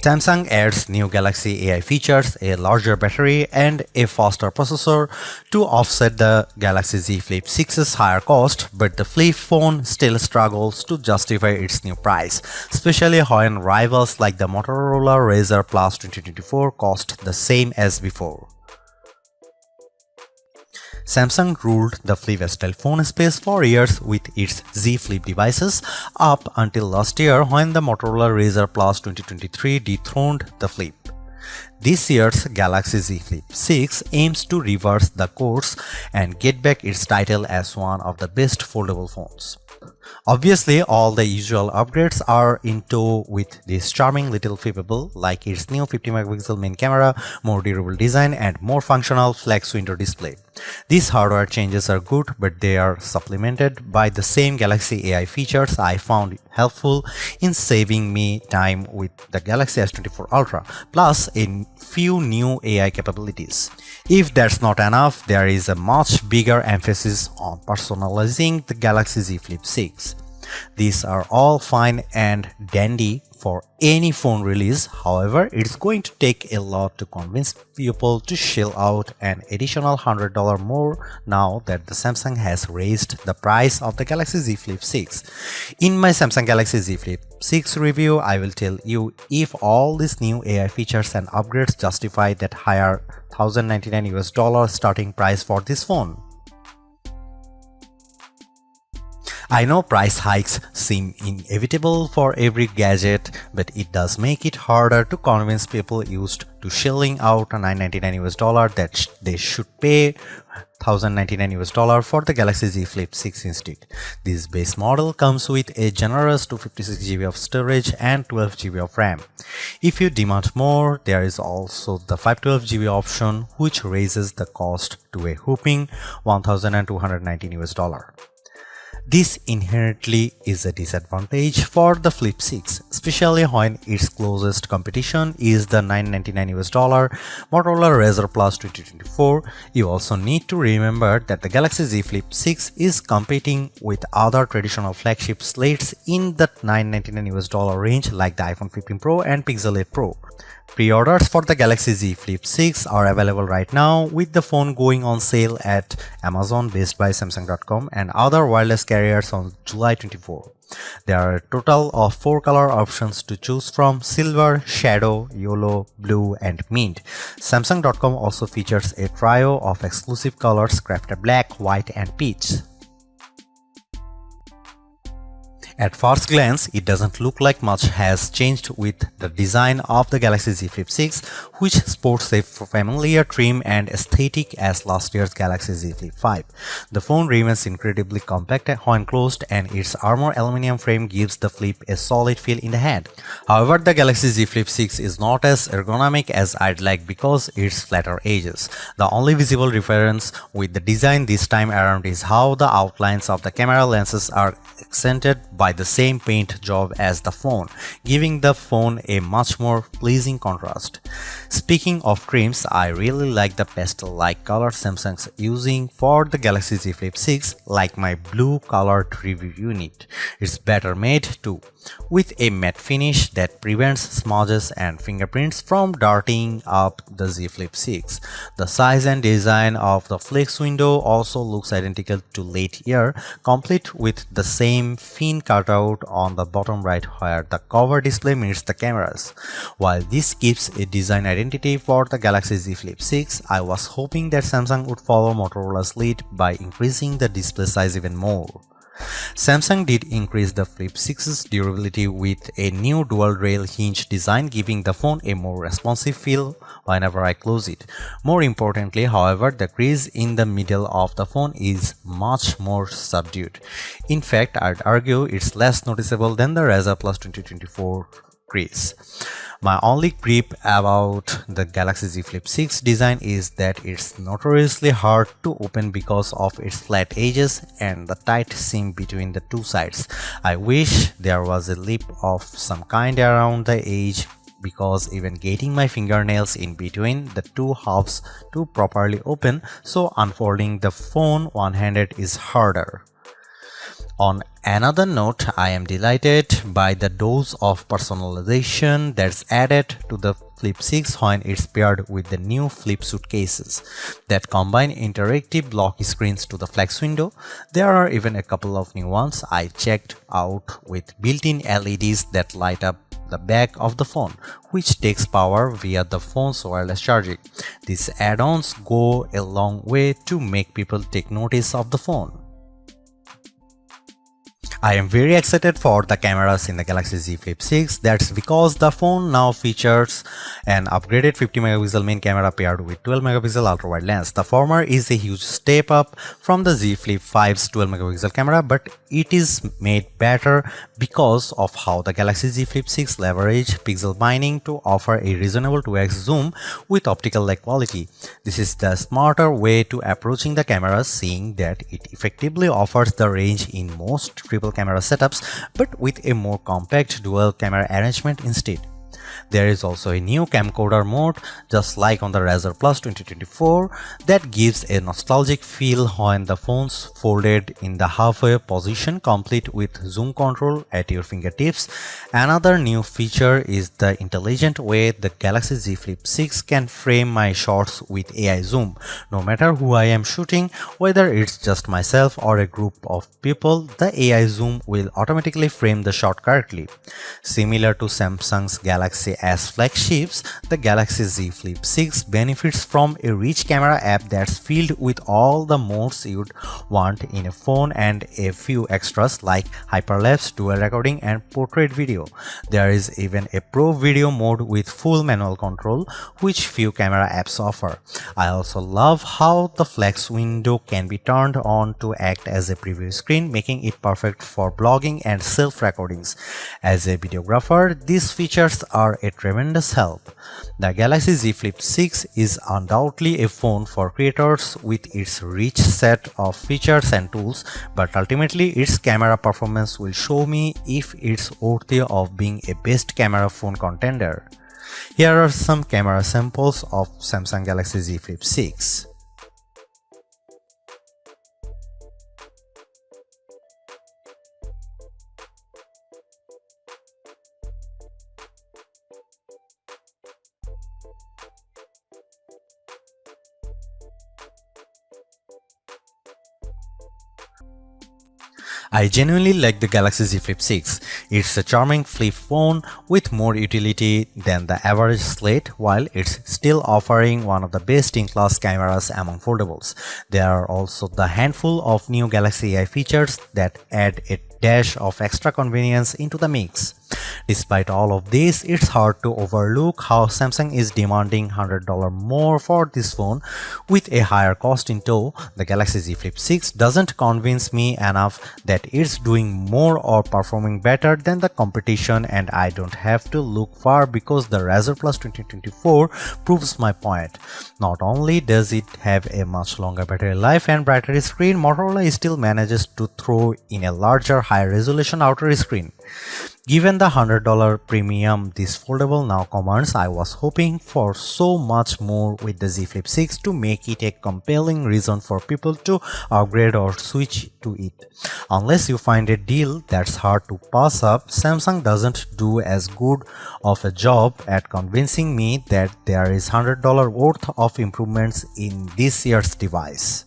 Samsung adds new Galaxy AI features, a larger battery, and a faster processor to offset the Galaxy Z Flip 6's higher cost, but the flip phone still struggles to justify its new price, especially when rivals like the Motorola Razr Plus 2024 cost the same as before. Samsung ruled the flip-style phone space for years with its Z Flip devices up until last year when the Motorola Razr Plus 2023 dethroned the Flip. This year's Galaxy Z Flip 6 aims to reverse the course and get back its title as one of the best foldable phones. Obviously, all the usual upgrades are in tow with this charming little flippable, like its new 50MP main camera, more durable design, and more functional flex window display. These hardware changes are good, but they are supplemented by the same Galaxy AI features I found helpful in saving me time with the Galaxy S24 Ultra, plus a few new AI capabilities. If that's not enough, there is a much bigger emphasis on personalizing the Galaxy Z Flip 6. These are all fine and dandy for any phone release. However, it's going to take a lot to convince people to shell out an additional $100 more now that the Samsung has raised the price of the Galaxy Z Flip 6. In my Samsung Galaxy Z Flip 6 review, I will tell you if all these new AI features and upgrades justify that higher $1,099 starting price for this phone. I know price hikes seem inevitable for every gadget, but it does make it harder to convince people used to shelling out $999 that they should pay $1,099 for the Galaxy Z Flip 6 instead. This base model comes with a generous 256GB of storage and 12GB of RAM. If you demand more, there is also the 512GB option, which raises the cost to a whopping $1,219. This inherently is a disadvantage for the Flip 6, especially when its closest competition is the $999 Motorola Razr Plus 2024. You also need to remember that the Galaxy Z Flip 6 is competing with other traditional flagship slates in the $999 range like the iPhone 15 Pro and Pixel 8 Pro. Pre-orders for the Galaxy Z Flip 6 are available right now, with the phone going on sale at Amazon, Best Buy, Samsung.com and other wireless carriers on July 24. There are a total of 4 color options to choose from: silver, shadow, yellow, blue and mint. Samsung.com also features a trio of exclusive colors crafted black, white and peach. At first glance, it doesn't look like much has changed with the design of the Galaxy Z Flip 6, which sports a familiar trim and aesthetic as last year's Galaxy Z Flip 5. The phone remains incredibly compact when closed, and its armor aluminum frame gives the Flip a solid feel in the hand. However, the Galaxy Z Flip 6 is not as ergonomic as I'd like because its flatter edges. The only visible difference with the design this time around is how the outlines of the camera lenses are accented by the same paint job as the phone, giving the phone a much more pleasing contrast. Speaking of trims, I really like the pastel-like color Samsung's using for the Galaxy Z Flip 6, like my blue colored review unit. It's better made too, with a matte finish that prevents smudges and fingerprints from darting up the Z Flip 6. The size and design of the flex window also looks identical to late year, complete with the same fin cutout on the bottom right where the cover display meets the cameras. While this keeps a design identity for the Galaxy Z Flip 6, I was hoping that Samsung would follow Motorola's lead by increasing the display size even more. Samsung did increase the Flip 6's durability with a new dual rail hinge design, giving the phone a more responsive feel whenever I close it. More importantly, however, the crease in the middle of the phone is much more subdued. In fact, I'd argue it's less noticeable than the Razr Plus 2024 crease. My only gripe about the Galaxy Z Flip 6 design is that it's notoriously hard to open because of its flat edges and the tight seam between the two sides. I wish there was a lip of some kind around the edge, because even getting my fingernails in between the two halves to properly open, so unfolding the phone one-handed is harder. On another note, I am delighted by the dose of personalization that's added to the Flip 6 when it's paired with the new Flip suitcases that combine interactive lock screens to the flex window. There are even a couple of new ones I checked out with built-in LEDs that light up the back of the phone, which takes power via the phone's wireless charging. These add-ons go a long way to make people take notice of the phone. I am very excited for the cameras in the Galaxy Z Flip 6. That's because the phone now features an upgraded 50 megapixel main camera paired with 12 megapixel ultra wide lens. The former is a huge step up from the Z Flip 5's 12 megapixel camera, but it is made better because of how the Galaxy Z Flip 6 leverage pixel binding to offer a reasonable 2x zoom with optical lag quality. This is the smarter way to approaching the camera, seeing that it effectively offers the range in most triple camera setups, but with a more compact dual camera arrangement instead. There is also a new camcorder mode, just like on the Razr Plus 2024, that gives a nostalgic feel when the phone's folded in the halfway position, complete with zoom control at your fingertips. Another new feature is the intelligent way the Galaxy Z Flip 6 can frame my shots with AI zoom. No matter who I am shooting, whether it's just myself or a group of people, the AI zoom will automatically frame the shot correctly. Similar to Samsung's Galaxy S flagships, the Galaxy Z Flip 6 benefits from a rich camera app that's filled with all the modes you'd want in a phone and a few extras like hyperlapse, dual recording, and portrait video. There is even a pro video mode with full manual control, which few camera apps offer. I also love how the flex window can be turned on to act as a preview screen, making it perfect for blogging and self-recordings. As a videographer, these features are a tremendous help. The Galaxy Z Flip 6 is undoubtedly a phone for creators with its rich set of features and tools, but ultimately its camera performance will show me if it's worthy of being a best camera phone contender. Here are some camera samples of Samsung Galaxy Z Flip 6. I genuinely like the Galaxy Z Flip 6. It's a charming flip phone with more utility than the average slate, while it's still offering one of the best-in-class cameras among foldables. There are also the handful of new Galaxy AI features that add a dash of extra convenience into the mix. Despite all of this, it's hard to overlook how Samsung is demanding $100 more for this phone with a higher cost in tow. The Galaxy Z Flip 6 doesn't convince me enough that it's doing more or performing better than the competition, and I don't have to look far because the Razr Plus 2024 proves my point. Not only does it have a much longer battery life and brighter screen, Motorola still manages to throw in a larger, higher resolution outer screen. Given the $100 premium this foldable now commands, I was hoping for so much more with the Z Flip 6 to make it a compelling reason for people to upgrade or switch to it. Unless you find a deal that's hard to pass up, Samsung doesn't do as good of a job at convincing me that there is $100 worth of improvements in this year's device.